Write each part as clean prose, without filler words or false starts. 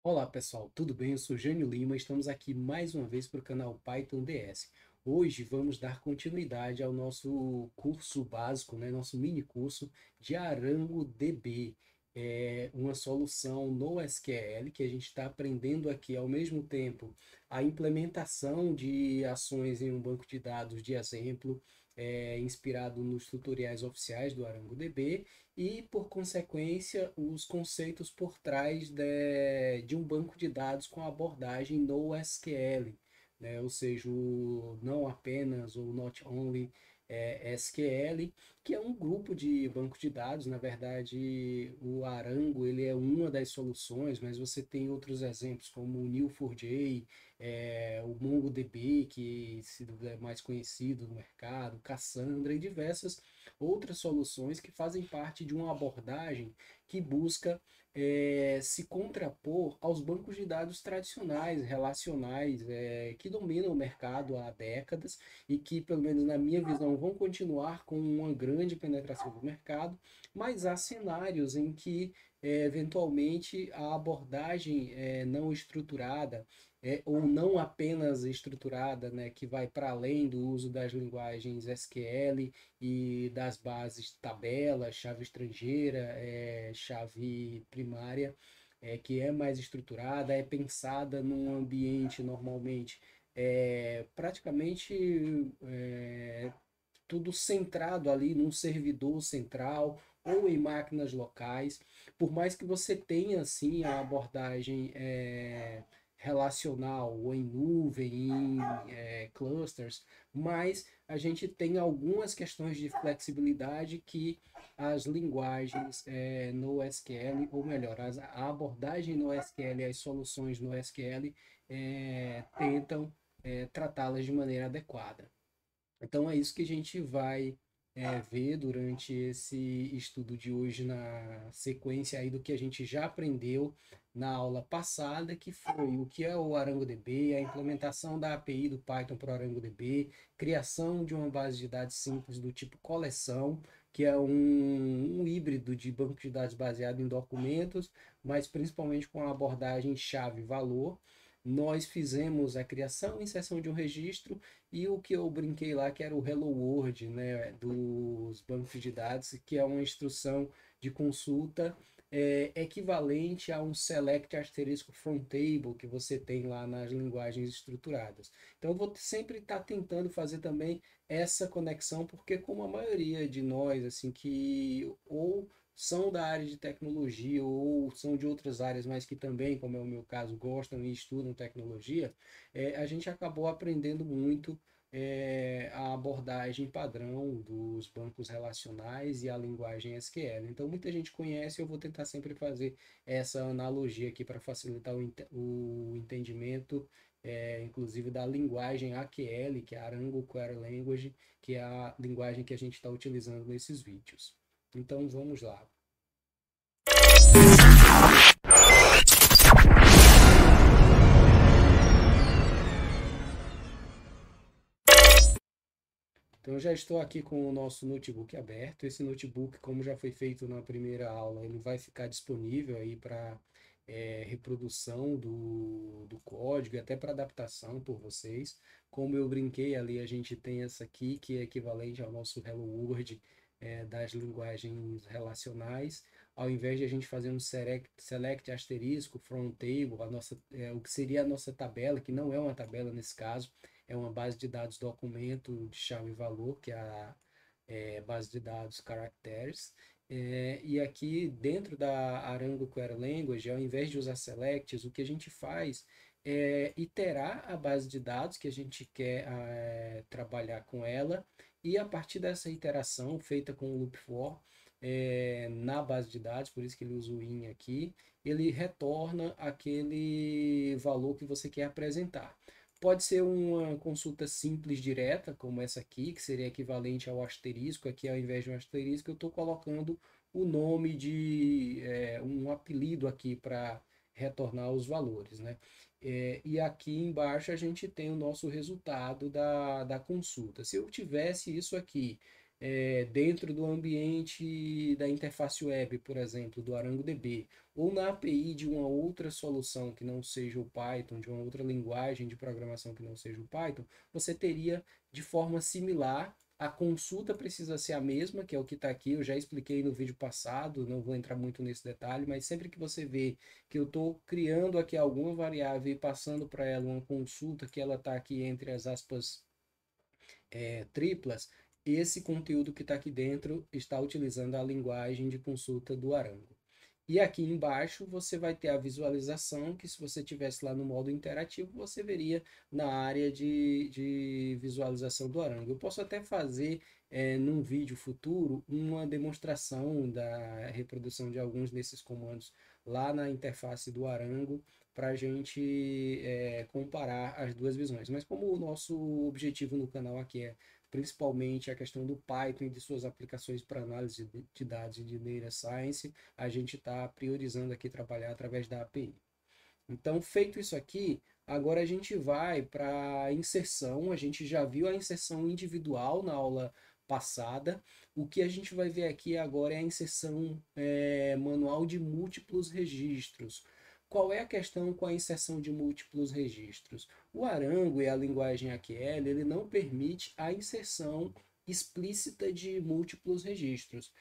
Olá pessoal, tudo bem? Eu sou Jânio Lima, estamos aqui mais uma vez para o canal Python DS. Hoje vamos dar continuidade ao nosso curso básico, né? Nosso mini curso de ArangoDB. É uma solução no SQL que a gente está aprendendo aqui ao mesmo tempo a implementação de ações em um banco de dados de exemplo, inspirado nos tutoriais oficiais do ArangoDB e, por consequência, os conceitos por trás de um banco de dados com abordagem no SQL, né? Ou seja, não apenas ou not only SQL, que é um grupo de banco de dados. Na verdade, o Arango ele é uma das soluções, mas você tem outros exemplos como o Neo4j, o MongoDB, que é mais conhecido no mercado, Cassandra e diversas outras soluções que fazem parte de uma abordagem que busca se contrapor aos bancos de dados tradicionais, relacionais, que dominam o mercado há décadas e que, pelo menos na minha visão, vão continuar com uma grande penetração do mercado, mas há cenários em que, eventualmente, a abordagem não estruturada ou não apenas estruturada, né, que vai para além do uso das linguagens SQL e das bases tabela, chave estrangeira, chave primária, que é mais estruturada, é pensada num ambiente normalmente praticamente tudo centrado ali num servidor central ou em máquinas locais. Por mais que você tenha assim a abordagem relacional ou em nuvem, em clusters, mas a gente tem algumas questões de flexibilidade que as linguagens no SQL, ou melhor, a abordagem no SQL, as soluções no SQL tentam tratá-las de maneira adequada. Então é isso que a gente vai ver durante esse estudo de hoje, na sequência aí do que a gente já aprendeu na aula passada, que foi o que é o ArangoDB, a implementação da API do Python para o ArangoDB, criação de uma base de dados simples do tipo coleção, que é um híbrido de banco de dados baseado em documentos, mas principalmente com a abordagem chave-valor. Nós fizemos a criação e inserção de um registro e o que eu brinquei lá, que era o Hello World, né, dos bancos de dados, que é uma instrução de consulta equivalente a um select asterisco from table que você tem lá nas linguagens estruturadas. Então, eu vou sempre estar tentando fazer também essa conexão, porque como a maioria de nós, assim, que ou são da área de tecnologia ou são de outras áreas, mas que também, como é o meu caso, gostam e estudam tecnologia, a gente acabou aprendendo muito a abordagem padrão dos bancos relacionais e a linguagem SQL. Então, muita gente conhece, eu vou tentar sempre fazer essa analogia aqui para facilitar o entendimento, inclusive da linguagem AQL, que é a Arango Query Language, que é a linguagem que a gente está utilizando nesses vídeos. Então, vamos lá. Então, eu já estou aqui com o nosso notebook aberto. Esse notebook, como já foi feito na primeira aula, ele vai ficar disponível aí para reprodução do código e até para adaptação por vocês. Como eu brinquei ali, a gente tem essa aqui, que é equivalente ao nosso Hello World das linguagens relacionais. Ao invés de a gente fazer um select asterisco from table, o que seria a nossa tabela, que não é uma tabela nesse caso, é uma base de dados documento de chave e valor, que é a base de dados caracteres. E aqui dentro da Arango Query Language, ao invés de usar selects, o que a gente faz é iterar a base de dados que a gente quer trabalhar com ela, e a partir dessa iteração feita com o loop for na base de dados, por isso que ele usa o in aqui, ele retorna aquele valor que você quer apresentar. Pode ser uma consulta simples direta, como essa aqui, que seria equivalente ao asterisco. Aqui, ao invés de um asterisco, eu estou colocando o nome de um apelido aqui para retornar os valores, né? E aqui embaixo a gente tem o nosso resultado da consulta. Se eu tivesse isso aqui dentro do ambiente da interface web, por exemplo, do ArangoDB, ou na API de uma outra solução que não seja o Python, de uma outra linguagem de programação que não seja o Python, você teria de forma similar. A consulta precisa ser a mesma, que é o que está aqui, eu já expliquei no vídeo passado, não vou entrar muito nesse detalhe, mas sempre que você vê que eu estou criando aqui alguma variável e passando para ela uma consulta que ela está aqui entre as aspas triplas, esse conteúdo que está aqui dentro está utilizando a linguagem de consulta do Arango. E aqui embaixo você vai ter a visualização, que se você tivesse lá no modo interativo, você veria na área de visualização do Arango. Eu posso até fazer num vídeo futuro uma demonstração da reprodução de alguns desses comandos lá na interface do Arango para a gente comparar as duas visões. Mas como o nosso objetivo no canal aqui é principalmente a questão do Python e de suas aplicações para análise de dados e de data science, a gente está priorizando aqui trabalhar através da API. Então, feito isso aqui, agora a gente vai para a inserção. A gente já viu a inserção individual na aula passada. O que a gente vai ver aqui agora é a inserção manual de múltiplos registros. Qual é a questão com a inserção de múltiplos registros? O Arango e a linguagem AQL, ele não permite a inserção explícita de múltiplos registros.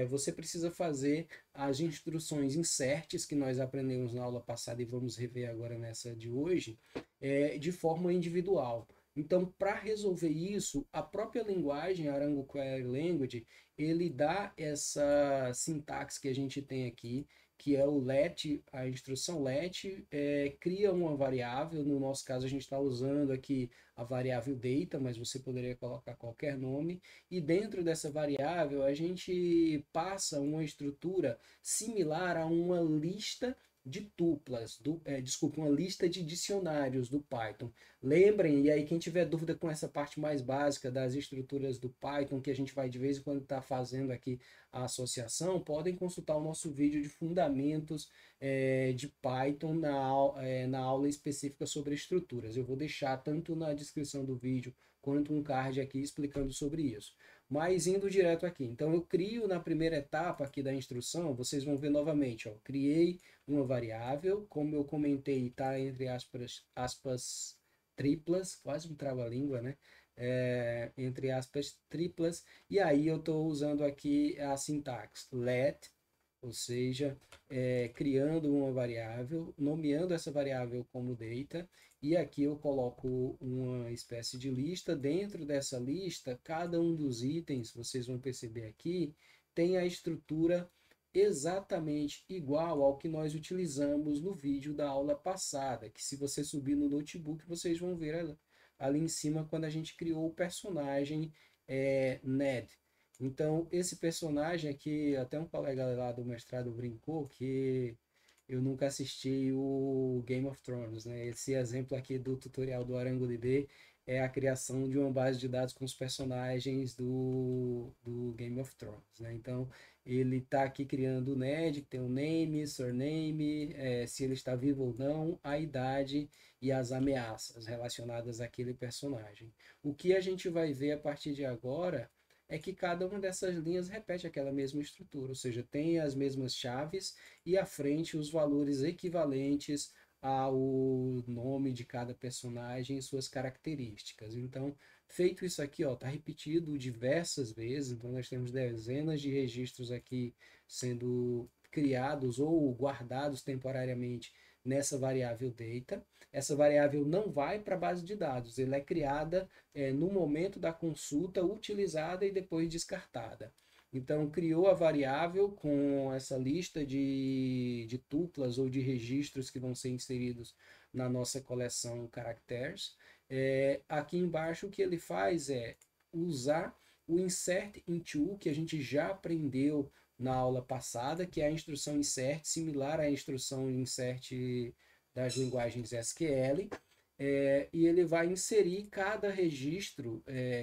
Você precisa fazer as instruções inserts que nós aprendemos na aula passada e vamos rever agora nessa de hoje, de forma individual. Então, para resolver isso, a própria linguagem Arango Query Language, ele dá essa sintaxe que a gente tem aqui, que é o let, a instrução let, cria uma variável. No nosso caso, a gente está usando aqui a variável data, mas você poderia colocar qualquer nome, e dentro dessa variável a gente passa uma estrutura similar a uma lista de tuplas, desculpa, uma lista de dicionários do Python. Lembrem, e aí quem tiver dúvida com essa parte mais básica das estruturas do Python, que a gente vai de vez em quando estar fazendo aqui a associação, podem consultar o nosso vídeo de fundamentos de Python na aula específica sobre estruturas. Eu vou deixar tanto na descrição do vídeo quanto um card aqui explicando sobre isso. Mas indo direto aqui, então eu crio na primeira etapa aqui da instrução, vocês vão ver novamente, ó, criei uma variável, como eu comentei, está entre aspas triplas, quase um trava-língua, né? Entre aspas triplas, e aí eu estou usando aqui a sintaxe let, ou seja, criando uma variável, nomeando essa variável como data, e aqui eu coloco uma espécie de lista. Dentro dessa lista, cada um dos itens, vocês vão perceber aqui, tem a estrutura exatamente igual ao que nós utilizamos no vídeo da aula passada, que se você subir no notebook, vocês vão ver ali em cima quando a gente criou o personagem Ned. Então, esse personagem aqui, até um colega lá do mestrado brincou que eu nunca assisti o Game of Thrones, né? Esse exemplo aqui do tutorial do ArangoDB é a criação de uma base de dados com os personagens do Game of Thrones, né? Então, ele está aqui criando o Ned, que tem o name, surname, se ele está vivo ou não, a idade e as ameaças relacionadas àquele personagem. O que a gente vai ver a partir de agora é que cada uma dessas linhas repete aquela mesma estrutura, ou seja, tem as mesmas chaves e à frente os valores equivalentes ao nome de cada personagem e suas características. Então, feito isso aqui, ó, tá repetido diversas vezes, então nós temos dezenas de registros aqui sendo criados ou guardados temporariamente nessa variável data. Essa variável não vai para a base de dados, ela é criada no momento da consulta, utilizada e depois descartada. Então, criou a variável com essa lista de tuplas ou de registros que vão ser inseridos na nossa coleção caracteres. Aqui embaixo, o que ele faz é usar o insert into, que a gente já aprendeu na aula passada, que é a instrução insert, similar à instrução insert das linguagens SQL, e ele vai inserir cada registro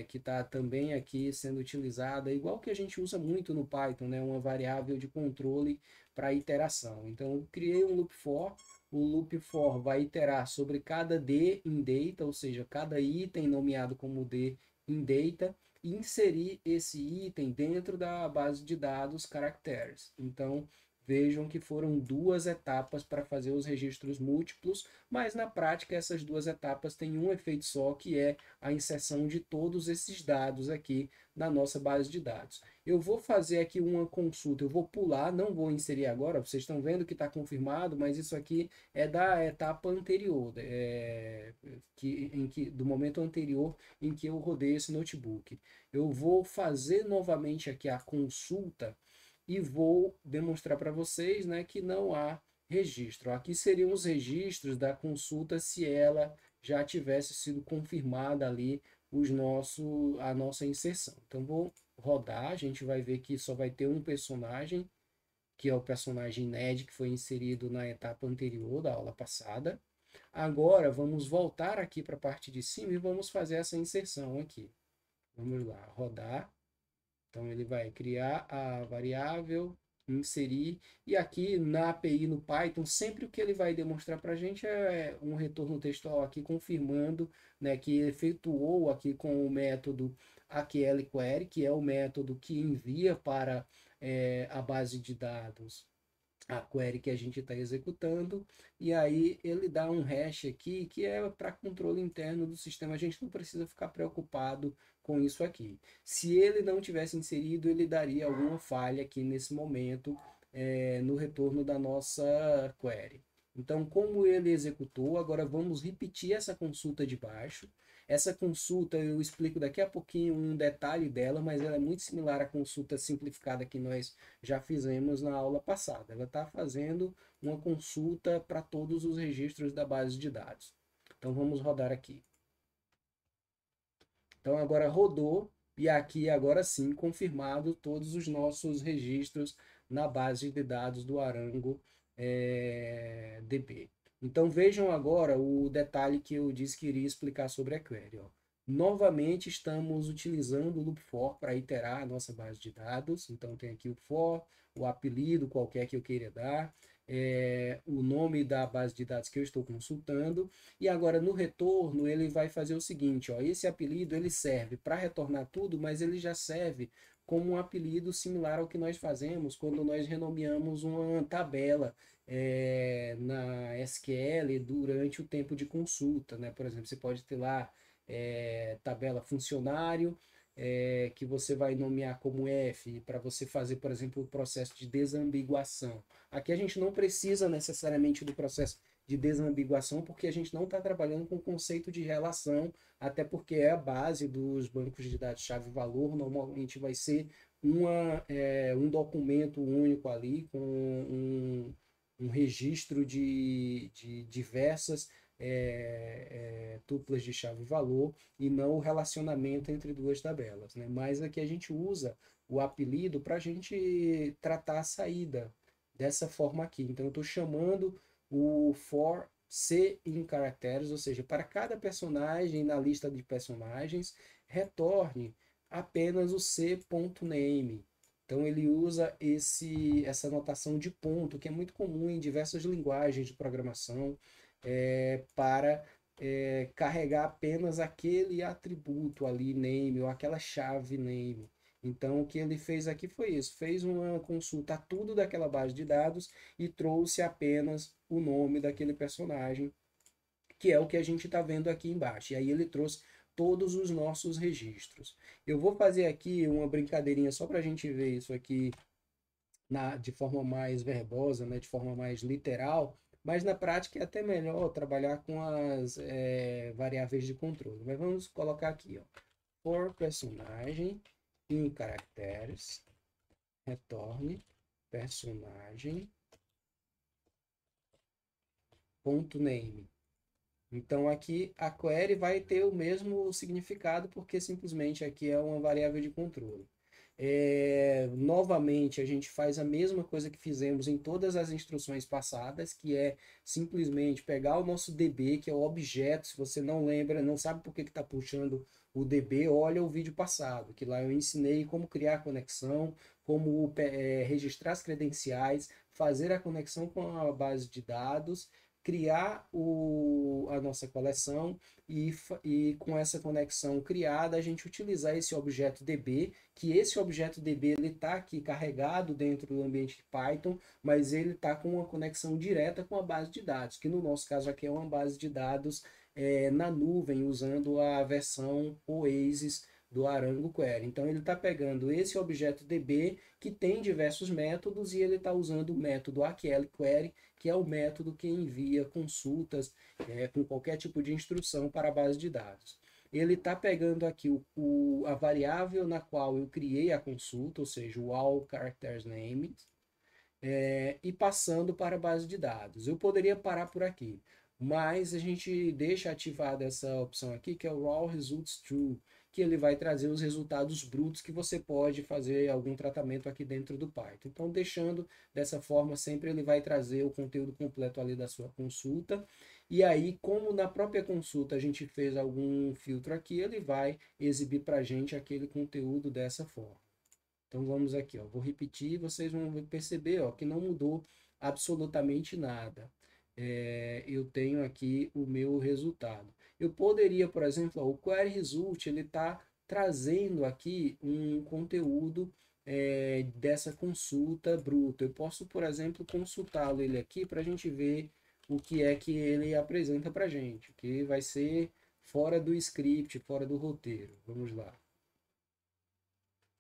que está também aqui sendo utilizado, igual que a gente usa muito no Python, né? Uma variável de controle para iteração. Então, eu criei um loop for, o loop for vai iterar sobre cada D em data, ou seja, cada item nomeado como D em data, inserir esse item dentro da base de dados caracteres. Então, vejam que foram duas etapas para fazer os registros múltiplos, mas na prática essas duas etapas têm um efeito só, que é a inserção de todos esses dados aqui na nossa base de dados. Eu vou fazer aqui uma consulta, eu vou pular, não vou inserir agora, vocês estão vendo que está confirmado, mas isso aqui é da etapa anterior, do momento anterior em que eu rodei esse notebook. Eu vou fazer novamente aqui a consulta e vou demonstrar para vocês, né, que não há registro. Aqui seriam os registros da consulta se ela já tivesse sido confirmada ali a nossa inserção. Então vou rodar, a gente vai ver que só vai ter um personagem, que é o personagem Ned, que foi inserido na etapa anterior da aula passada. Agora vamos voltar aqui para a parte de cima e vamos fazer essa inserção aqui. Vamos lá, rodar. Então ele vai criar a variável, inserir, e aqui na API no Python, sempre o que ele vai demonstrar para a gente é um retorno textual aqui confirmando, né, que efetuou aqui com o método aqulQuery, que é o método que envia para a base de dados a query que a gente está executando, e aí ele dá um hash aqui que é para controle interno do sistema. A gente não precisa ficar preocupado com isso aqui. Se ele não tivesse inserido, ele daria alguma falha aqui nesse momento no retorno da nossa query. Então, como ele executou, agora vamos repetir essa consulta de baixo. Essa consulta eu explico daqui a pouquinho um detalhe dela, mas ela é muito similar à consulta simplificada que nós já fizemos na aula passada. Ela está fazendo uma consulta para todos os registros da base de dados. Então vamos rodar aqui. Então agora rodou e aqui agora sim confirmado todos os nossos registros na base de dados do Arango DB. Então vejam agora o detalhe que eu disse que iria explicar sobre a query. Ó. Novamente estamos utilizando o loop for para iterar a nossa base de dados. Então tem aqui o for, o apelido qualquer que eu queira dar, o nome da base de dados que eu estou consultando, e agora no retorno ele vai fazer o seguinte, ó, esse apelido ele serve para retornar tudo, mas ele já serve como um apelido similar ao que nós fazemos quando nós renomeamos uma tabela na SQL durante o tempo de consulta, né? Por exemplo, você pode ter lá tabela funcionário, que você vai nomear como F, para você fazer, por exemplo, o processo de desambiguação. Aqui a gente não precisa necessariamente do processo de desambiguação, porque a gente não está trabalhando com o conceito de relação, até porque é a base dos bancos de dados chave-valor, normalmente vai ser um documento único ali, com um registro de diversas tuplas de chave-valor, e não o relacionamento entre duas tabelas, né? Mas aqui a gente usa o apelido para a gente tratar a saída dessa forma aqui. Então eu estou chamando o for C em caracteres, ou seja, para cada personagem na lista de personagens, retorne apenas o c.name. Então ele usa essa notação de ponto, que é muito comum em diversas linguagens de programação, para carregar apenas aquele atributo ali, name, ou aquela chave name. Então, o que ele fez aqui foi isso, fez uma consulta a tudo daquela base de dados e trouxe apenas o nome daquele personagem, que é o que a gente está vendo aqui embaixo. E aí ele trouxe todos os nossos registros. Eu vou fazer aqui uma brincadeirinha só para a gente ver isso aqui de forma mais verbosa, né, de forma mais literal, mas na prática é até melhor trabalhar com as variáveis de controle. Mas vamos colocar aqui, ó, for personagem em caracteres, retorne personagem ponto name. Então aqui a query vai ter o mesmo significado, porque simplesmente aqui é uma variável de controle. Novamente a gente faz a mesma coisa que fizemos em todas as instruções passadas, que é simplesmente pegar o nosso DB, que é o objeto. Se você não lembra, não sabe por que está puxando o DB, olha o vídeo passado, que lá eu ensinei como criar conexão, como registrar as credenciais, fazer a conexão com a base de dados, criar a nossa coleção e com essa conexão criada, a gente utilizar esse objeto DB, que esse objeto DB ele está aqui carregado dentro do ambiente de Python, mas ele está com uma conexão direta com a base de dados, que no nosso caso aqui é uma base de dados na nuvem, usando a versão Oasis do Arango Query. Então ele está pegando esse objeto DB, que tem diversos métodos, e ele está usando o método AQL Query, que é o método que envia consultas com qualquer tipo de instrução para a base de dados. Ele está pegando aqui a variável na qual eu criei a consulta, ou seja, o all characters name, e passando para a base de dados. Eu poderia parar por aqui, mas a gente deixa ativada essa opção aqui, que é o raw results true, que ele vai trazer os resultados brutos que você pode fazer algum tratamento aqui dentro do Python. Então, deixando dessa forma, sempre ele vai trazer o conteúdo completo ali da sua consulta. E aí, como na própria consulta a gente fez algum filtro aqui, ele vai exibir para a gente aquele conteúdo dessa forma. Então vamos aqui, ó, vou repetir, vocês vão perceber, ó, que não mudou absolutamente nada. Eu tenho aqui o meu resultado. Eu poderia, por exemplo, ó, o Query Result, ele está trazendo aqui um conteúdo dessa consulta bruta. Eu posso, por exemplo, consultá-lo ele aqui para a gente ver o que é que ele apresenta para a gente, que vai ser fora do script, fora do roteiro. Vamos lá.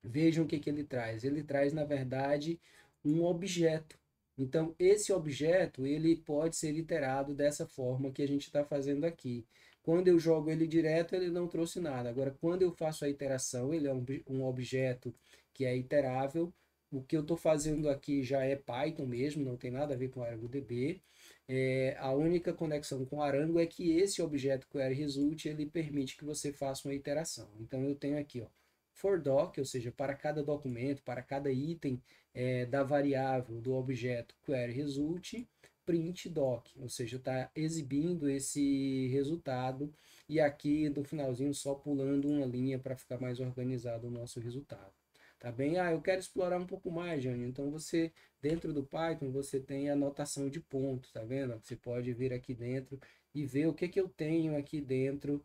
Vejam o que ele traz. Ele traz, na verdade, um objeto. Então, esse objeto ele pode ser iterado dessa forma que a gente está fazendo aqui. Quando eu jogo ele direto, ele não trouxe nada. Agora, quando eu faço a iteração, ele é um objeto que é iterável. O que eu estou fazendo aqui já é Python mesmo, não tem nada a ver com ArangoDB. A única conexão com Arango é que esse objeto queryResult ele permite que você faça uma iteração. Então, eu tenho aqui, ó, for doc, ou seja, para cada documento, para cada item da variável do objeto queryResult, print doc, ou seja, está exibindo esse resultado e aqui no finalzinho só pulando uma linha para ficar mais organizado o nosso resultado. Tá bem? Eu quero explorar um pouco mais, Jânio. Então você, dentro do Python, você tem a anotação de pontos, tá vendo? Você pode vir aqui dentro e ver o que eu tenho aqui dentro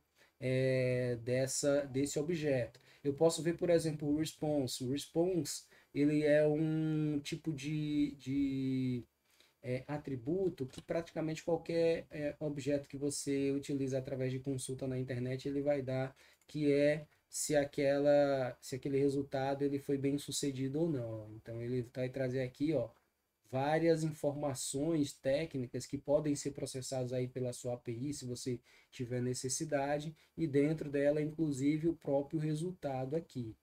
desse objeto. Eu posso ver, por exemplo, o response. O response, ele é um tipo de atributo que praticamente qualquer objeto que você utiliza através de consulta na internet, ele vai dar, que é se aquele resultado ele foi bem sucedido ou não. Então ele vai trazer aqui, ó, várias informações técnicas que podem ser processadas aí pela sua API, se você tiver necessidade, e dentro dela, inclusive, o próprio resultado aqui.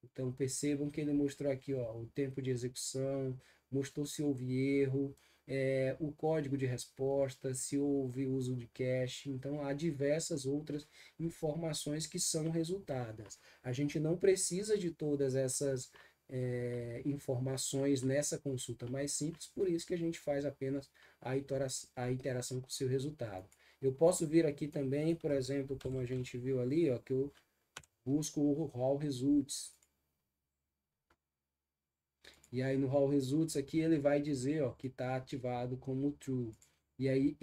Então, percebam que ele mostrou aqui, ó, o tempo de execução, mostrou se houve erro, o código de resposta, se houve uso de cache. Então, há diversas outras informações que são resultadas. A gente não precisa de todas essas informações nessa consulta mais simples, por isso que a gente faz apenas a interação com o seu resultado. Eu posso vir aqui também, por exemplo, como a gente viu ali, ó, que eu busco o raw results. E aí no raw results aqui ele vai dizer, ó, que está ativado como true. E aí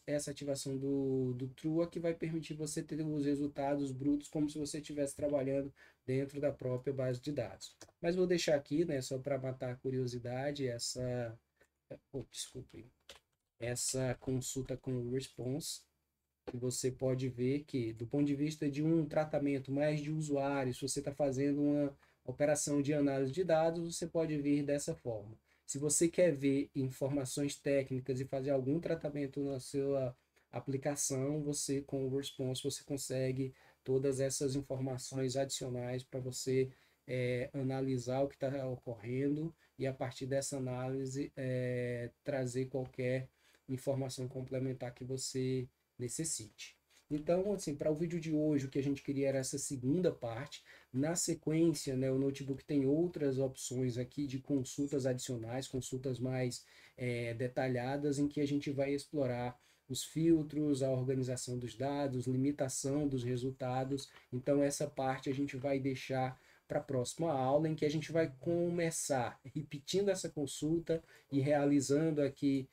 essa ativação do true é que vai permitir você ter os resultados brutos como se você estivesse trabalhando dentro da própria base de dados. Mas vou deixar aqui, né, só para matar a curiosidade, desculpe, essa consulta com o response, que você pode ver que, do ponto de vista de um tratamento mais de usuário, se você está fazendo uma operação de análise de dados, você pode vir dessa forma. Se você quer ver informações técnicas e fazer algum tratamento na sua aplicação, você com o Response você consegue todas essas informações adicionais para você analisar o que está ocorrendo e a partir dessa análise trazer qualquer informação complementar que você necessite. Então, assim, para o vídeo de hoje, o que a gente queria era essa segunda parte. Na sequência, né, o notebook tem outras opções aqui de consultas adicionais, consultas mais detalhadas, em que a gente vai explorar os filtros, a organização dos dados, limitação dos resultados. Então, essa parte a gente vai deixar para a próxima aula, em que a gente vai começar repetindo essa consulta e realizando aqui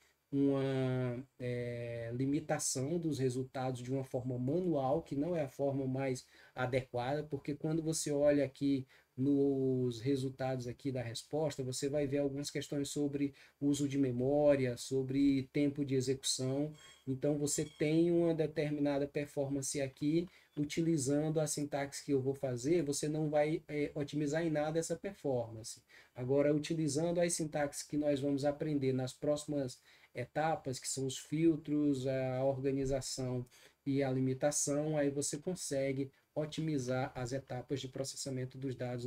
limitação dos resultados de uma forma manual, que não é a forma mais adequada, porque quando você olha aqui nos resultados aqui da resposta, você vai ver algumas questões sobre uso de memória, sobre tempo de execução. Então, você tem uma determinada performance aqui, utilizando a sintaxe que eu vou fazer, você não vai otimizar em nada essa performance. Agora, utilizando as sintaxes que nós vamos aprender nas próximas etapas, que são os filtros, a organização e a limitação, aí você consegue otimizar as etapas de processamento dos dados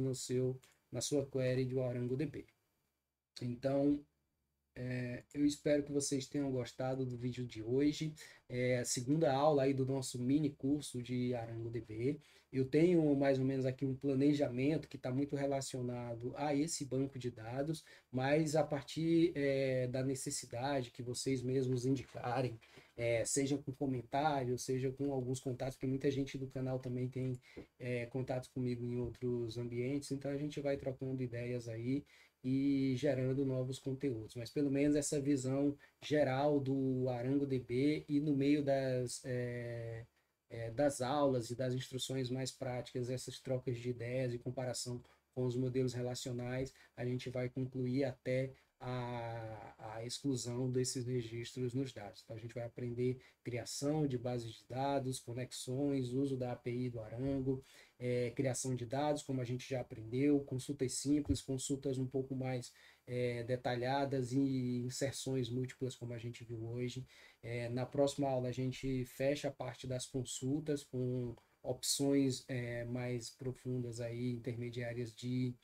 na sua query do ArangoDB. Então, eu espero que vocês tenham gostado do vídeo de hoje. É a segunda aula aí do nosso mini curso de ArangoDB. Eu tenho mais ou menos aqui um planejamento que está muito relacionado a esse banco de dados, mas a partir da necessidade que vocês mesmos indicarem, seja com comentários, seja com alguns contatos, porque muita gente do canal também tem contatos comigo em outros ambientes, então a gente vai trocando ideias aí e gerando novos conteúdos. Mas pelo menos essa visão geral do ArangoDB e no meio das aulas e das instruções mais práticas, essas trocas de ideias e comparação com os modelos relacionais, a gente vai concluir até a exclusão desses registros nos dados. Então, a gente vai aprender criação de bases de dados, conexões, uso da API do Arango, criação de dados, como a gente já aprendeu, consultas simples, consultas um pouco mais detalhadas e inserções múltiplas, como a gente viu hoje. Na próxima aula, a gente fecha a parte das consultas com opções mais profundas aí, intermediárias de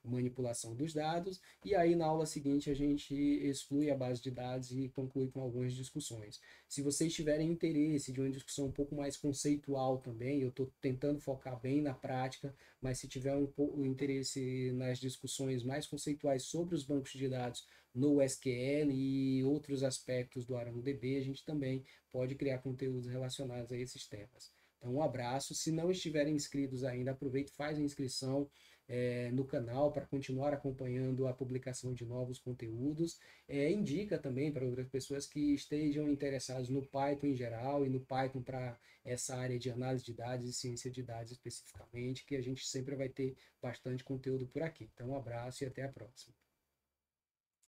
manipulação dos dados, e aí na aula seguinte a gente exclui a base de dados e conclui com algumas discussões. Se vocês tiverem interesse de uma discussão um pouco mais conceitual também, eu estou tentando focar bem na prática, mas se tiver um pouco interesse nas discussões mais conceituais sobre os bancos de dados no SQL e outros aspectos do ArangoDB, a gente também pode criar conteúdos relacionados a esses temas. Então, um abraço. Se não estiverem inscritos ainda, aproveite e faz a inscrição no canal para continuar acompanhando a publicação de novos conteúdos. Indica também para outras pessoas que estejam interessadas no Python em geral e no Python para essa área de análise de dados e ciência de dados especificamente, que a gente sempre vai ter bastante conteúdo por aqui. Então, um abraço e até a próxima.